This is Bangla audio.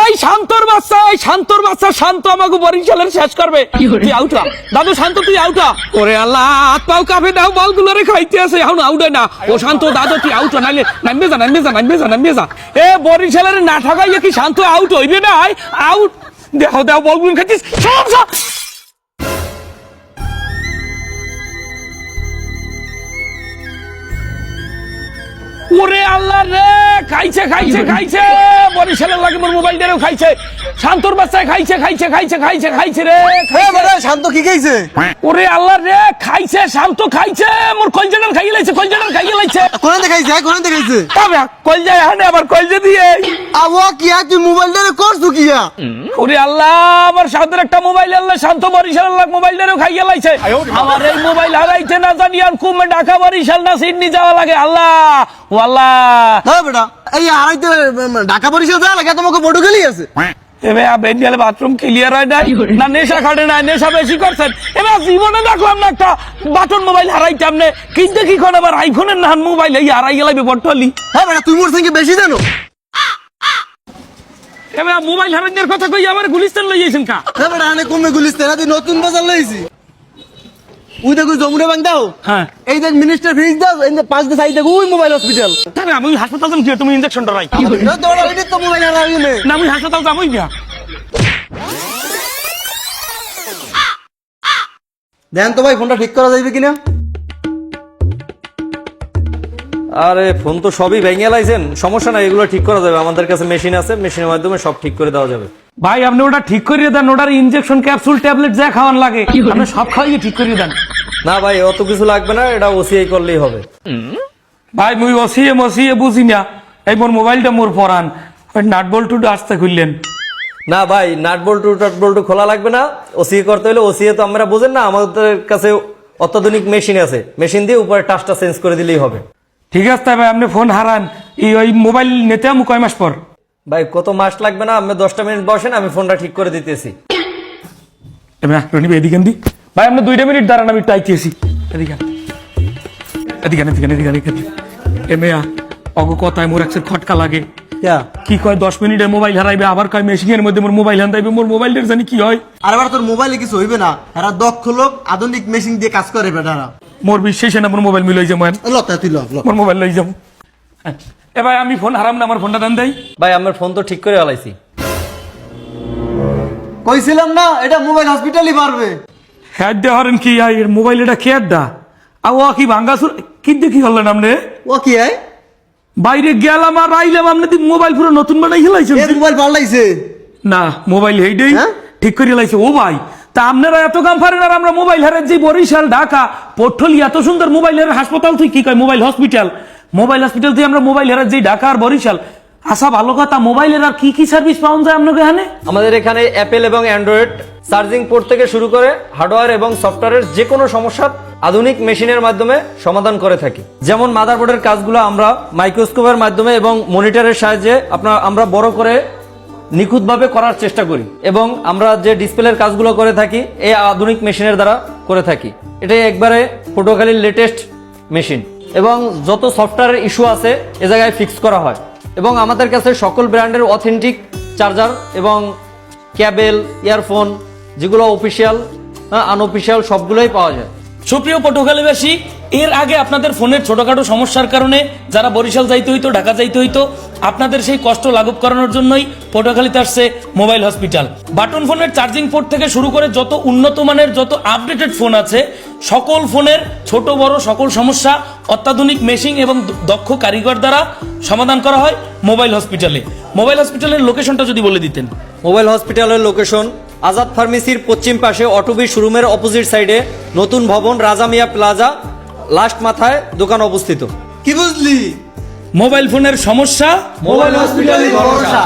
এই শান্তর বাচ্চা শান্ত আমাকে বরিশালের শেষ করবে। তুই আউটা দাদু, শান্ত তুই আউটা। ওরে আল্লাহ, হাত পাও কাঁপে দাও, বলগুলোরে খাইতে আছে এখন আউটে না। ও শান্ত দাদু তুই আউটা, নাইলে নামবে যা। এ বরিশালের না ঠাকাইয়া কি শান্ত আউট হইবে না? আউট দেখো দাও, বলগুলো খাইছিস সব। ওরে আল্লাহ রে, খাইছে বরিশালের লাগে মোর মোবাইলটারেও খাইছে। শান্তর বাচ্চায় খাইছে রে। শান্ত কি খাইছে? ওরে আল্লাহ রে, খাইছে শান্ত, খাইছে মোর কলজাটার খাইয়ে লাইছে। কোন দেখাইছে? তবে কলজা এখানে আবার কলজা দিয়ে আবো কিয়া তুই মোবাইলটারে করছু কিয়া? ওরে আল্লাহ, আমার শান্তের একটা মোবাইল আল্লাহ শান্ত বরিশালের লাগ মোবাইলটারেও খাইয়ে লাইছে। আমার এই মোবাইল হারাইছে না জানি আর কুমে ঢাকা বরিশাল না সিডনি যাওয়া লাগে। আল্লাহ ও আল্লাহ। হ্যাঁ বেটা, এই হারাইতে ঢাকা বরিশাল যাওয়া লাগে, তোমাকে বড় গেলি আছে। এবার বেঞ্জালে বাথরুম ক্লিয়ার হয় নাই না, নেশা খাটে না, নেশা বেশি করছেন। এবার জীবনে দেখলাম না একটা বাটন মোবাইল হারাইতে আপনি কিন্তু কি কোন আবার আইফোনের নাহান মোবাইল এই হারাই গেলাই বটলি। হ্যাঁ বেটা, তুই মোর সঙ্গে বেশি জানো। এবার মোবাইল হারানোর কথা কই আমার গুলিস্তান লই যাইছেন কা? হ্যাঁ বেটা, আনে কমে গুলিস্তান তুই নতুন বাজার লইছি। ওই দেখো যমুনা ব্যাংক দাও, হ্যাঁ এই দেখ মিনিস্টার ফ্রিজ দাও, এই যে পাঁচ সাইড দেখো ওই মোবাইল হসপিটাল। তবে আমি হাসপাতাল যাম কি তুমি ইনজেকশন ডরাই তোর অলরেডি তো মোবাইল হারাই নে না, আমি হাসপাতাল যাবই না। দেন তো ভাই ফোনটা ঠিক করা যাইবে কিনা? আরে ফোন তো সবই ভেঙে লাইছেন, সমস্যা নাই, এগুলো ঠিক করা যাবে। আমাদের কাছে মেশিন আছে, মেশিনের মাধ্যমে সব ঠিক করে দেওয়া যাবে। ভাই আপনি ওটা ঠিক করিয়ে দেন, ওটার ইনজেকশন ক্যাপসুল ট্যাবলেট যা খাওয়ান লাগে আপনি সব খাইয়ে ঠিক করিয়ে দেন। না ভাই, অত কিছু লাগবে না, এটা ওসিআই করলেই হবে। ভাই মুই মসিয়ে বুঝি না, এই মোর মোবাইলটা মোর পরান, ওই নাট বল্টু আসতে খুললেন। না ভাই, নাট বল্টু খোলা লাগবে না। ওসিআই করতে হলে ওসিআই তো আমরা বুঝেন না, আমাদের কাছে অত্যাধুনিক মেশিন আছে, মেশিন দিয়ে উপরে টাচটা চেঞ্জ করে দিলেই হবে। ঠিক আছে ভাই, আপনি ফোন হারান, ওই মোবাইল নিতে আমি কয় মাস পর? ভাই কত মাস লাগবে না, আপনি 10টা মিনিট বসেন, আমি ফোনটা ঠিক করে দিতেছি। এদিকে দি ভাই, আপনি 2 মিনিট দাঁড়ান, আমি টাইতেছি। এদিকে এমেয়া অগো কথায় মোর একসের খটকা লাগে। কি কয় 10 মিনিটে মোবাইল হারাইবে, আবার কয় মেশিনের মধ্যে মোর মোবাইল হারাইবে। মোর মোবাইলের জানি কি হয়। আর এবার তোর মোবাইলে কিছু হইবে না, এরা দক্ষ লোক আধুনিক মেশিন দিয়ে কাজ করে বেটারা। মোর বিশ্বাসে না মোর মোবাইল মিলাই যাবো, তুই মোর মোবাইল লই যাবো। এ ভাই আমি ফোন হারাম না, আমার ফোনটা দেন দেয়। ভাই আমার ফোন তো ঠিক করে হালাইছি। কইছিলাম না এটা মোবাইল হসপিটালই পারবে। হ্যাঁ হরেন কি এর মোবাইল এটা খেয়ার দা ও কি ভাঙ্গাসুর কিন্তু কি করলেন আপনি? ও কি হয় বাইরে গেলাম আর আইলাম, আপনি মোবাইল পুরো নতুন বানাই খেলাইছেন। মোবাইল পাল্টাইছে না, মোবাইল এইটাই ঠিক করে লাইছে। ও ভাই, তা আপনারা এত কাম পারেন আর আমরা মোবাইল হারেন যে বরিশাল ঢাকা পটলি এত সুন্দর মোবাইল হারের হাসপাতাল তুই কি কয় মোবাইল হসপিটাল থেকে আমরা মোবাইল হারের যে ঢাকা আর বরিশাল। আচ্ছা ভালো কথা, মোবাইলের আর কি সার্ভিস পাওয়া যায় আপনাকে এখানে? আমাদের এখানে অ্যাপেল এবং অ্যান্ড্রয়েড চার্জিং পোর্ট থেকে শুরু করে হার্ডওয়্যার এবং সফটওয়্যারের যে কোনো সমস্যা আধুনিক মেশিনের মাধ্যমে সমাধান করে থাকি। যেমন মাদারবোর্ডের কাজগুলো আমরা মাইক্রোস্কোপের মাধ্যমে এবং মনিটরের সাহায্যে আমরা বড় করে নিখুঁতভাবে করার চেষ্টা করি, এবং আমরা যে ডিসপ্লের কাজগুলো করে থাকি এই আধুনিক মেশিনের দ্বারা করে থাকি। এটাই একবারে পটুয়াখালীর লেটেস্ট মেশিন, এবং যত সফটওয়্যারের ইস্যু আছে এ জায়গায় ফিক্স করা হয়। এবং আমাদের কাছে সকল ব্র্যান্ডের অথেন্টিক চার্জার এবং ক্যাবেল, ইয়ারফোন যেগুলো অফিসিয়াল আনঅফিসিয়াল সবগুলোই পাওয়া যায়। সুপ্রিয় পটুয়াখালীবাসী, এর আগে আপনাদের ফোনের ছোটখাটো সমস্যার কারণে যারা বরিশাল যাইতে হইতো, ঢাকা যাইতে হইতো, আপনাদের সেই কষ্ট লাঘব করানোর জন্যই পটুয়াখালীতে আসছে মোবাইল হসপিটাল। বাটন ফোনের চার্জিং পোর্ট থেকে শুরু করে যত উন্নত মানের যত আপডেটেড ফোন আছে, সকল ফোনের ছোট বড় সকল সমস্যা অত্যাধুনিক মেশিন এবং দক্ষ কারিগর দ্বারা সমাধান করা হয় মোবাইল হসপিটালে। মোবাইল হসপিটালের লোকেশনটা যদি বলে দিতেন। মোবাইল হসপিটালের লোকেশন আজাদ ফার্মেসির পশ্চিম পাশে অটোবি শোরুমের অপোজিট সাইডে নতুন ভবন রাজা মিয়া প্লাজা, লাস্ট মাথায় দোকান অবস্থিত। কি বুঝলি? মোবাইল ফোনের সমস্যা মোবাইল হসপিটালই ভরসা।